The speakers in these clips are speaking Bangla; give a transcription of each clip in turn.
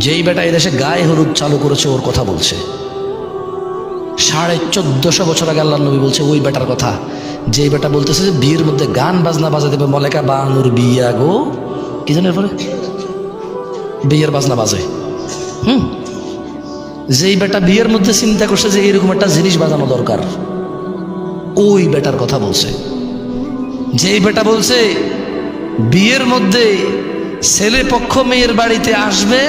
যেই বেটা এদেশে গায়ে হলুদ চালু করেছে ওর কথা বলছে। 1450 বছর আগে আল্লাহ নবী বলছে ওই বেটার কথা, যেই বেটা বলতেছে যে বিয়ের মধ্যে গান বাজনা বাজা দেবে, মলেকা বানুর বিয়া গো, কি জানেন পরে বিয়ের বাজনা বাজে। যেই বেটা বিয়ের মধ্যে চিন্তা করছে যে এরকম একটা জিনিস বাজানো দরকার, ওই বেটার কথা বলছে। যেই বেটা বলছে বিয়ের মধ্যে ছেলে পক্ষ মেয়ের বাড়িতে আসবে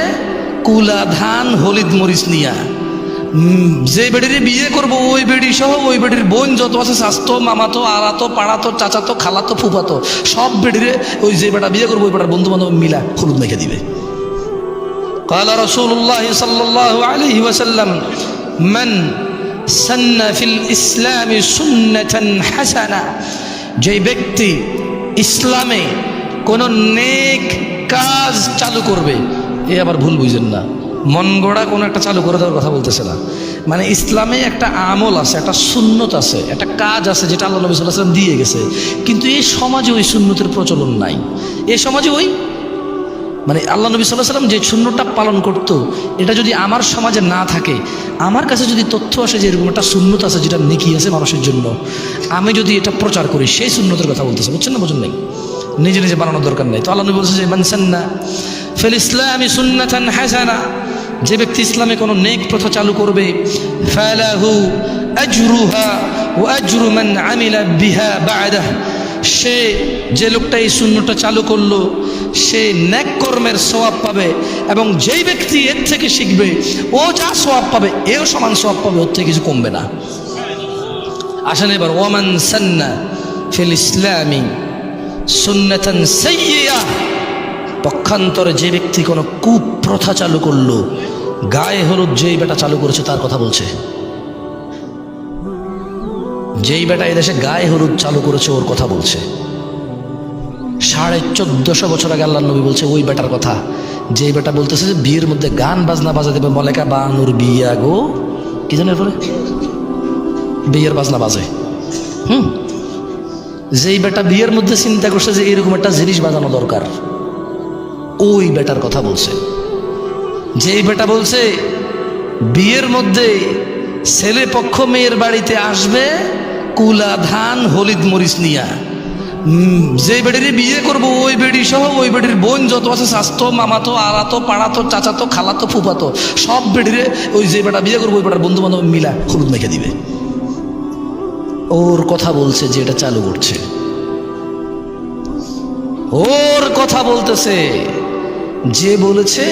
কুলা ধান হলিদ মরিচ নিয়া, যে বেডিরে বিয়ে করব ওই বেডি সহ ওই বেডির বোন যত আছে, স্বাস্থ্য মামাতো আলাতো পাড়াতো চাচাতো খালাতো ফুফাতো সব বেডিরে ওই যে বেটা বিয়ে করবো ওই বেটার বন্ধু বান্ধব মিলা হলুদ মেখে দিবে। قال رسول الله صلى الله عليه وسلم من سن في الإسلام سنة حسنة, যে ব্যক্তি ইসলামে কোন নেক কাজ চালু করবে, এ আবার ভুল বুঝেন না, মন গড়া কোনো একটা চালু করে দেওয়ার কথা বলতেছে না। মানে ইসলামে একটা আমল আছে, একটা সুন্নত আছে, একটা কাজ আছে যেটা আল্লাহ নবী সাল্লাল্লাহু আলাইহি ওয়াসাল্লাম দিয়ে গেছে, কিন্তু এই সমাজে ওই সুন্নতের প্রচলন নাই। এই সমাজে ওই মানে আল্লাহ নবী সাল্লাল্লাহু আলাইহি ওয়াসাল্লাম যে সুন্নতটা পালন করতো, এটা যদি আমার সমাজে না থাকে, আমার কাছে যদি তথ্য আসে যে এরকম একটা সুন্নত আছে যেটা নেকি আছে মানুষের জন্য, আমি যদি এটা প্রচার করি, সেই সুন্নতের কথা বলতেছে, বুঝছেন না? বুঝুন নাই, নিজে নিজে বানানোর দরকার নেই। তো আল্লাহ নবী বলছে যে মান সান্না ফিল ইসলামি সুন্নাতান হাসানা, যে ব্যক্তি ইসলামে কোনো নেক প্রথা চালু করবে, ফালাহু আজরুহা ওয়া আজরু মান আমিলা বিহা বা'দাহ, সে যে লোকটা এই সুন্নতটা চালু করলো সে নেক কর্মের সওয়াব পাবে, এবং যেই ব্যক্তি এর থেকে শিখবে ও যা সওয়াব পাবে এও সমান সওয়াব পাবে, ওর থেকে কিছু কমবে না। আসেন এবার ওয়ামান সান্না ফিল ইসলামি সুন্নাতান সাইয়্যিআহ, পক্ষান্তরে যে ব্যক্তি কোনো কুপ্রথা চালু করলো, গায়ে হলুদ যেই বেটা চালু করেছে তার কথা বলছে। যেই বেটা এদেশে গায়ে হলুদ চালু করেছে ওর কথা বলছে। 1450 বছর আগে আল্লাহ নবী বলছে ওই বেটার কথা, যেই বেটা বলতেছে যে বিয়ের মধ্যে গান বাজনা বাজা দেবে, মলেকা বানুর বিয়া গো, কি জানেন পরে বিয়ের বাজনা বাজে। যেই বেটা বিয়ের মধ্যে চিন্তা করছে যে এরকম একটা জিনিস বাজানো দরকার, ওই বেটার কথা বলছে। যেই বেটা বলছে বিয়ের মধ্যে ছেলে পক্ষ মেয়ের বাড়িতে আসবে কুলা ধান হলিদ মরিচ নিয়া, যে বেডিরে বিয়ে করব ওই বেডি সহ ওই বেডির বোন যত আছে, স্বাস্থ্য মামাতো আলাতো পাড়াতো চাচাতো খালাতো ফুফাতো সব বেডিরে ওই যে বেটা বিয়ে করবো ওই বেটার বন্ধু বান্ধব মিলা হলুদ মেখে দিবে। ওর কথা বলছে যে এটা চালু করছে, ওর কথা বলতেছে যে বলেছে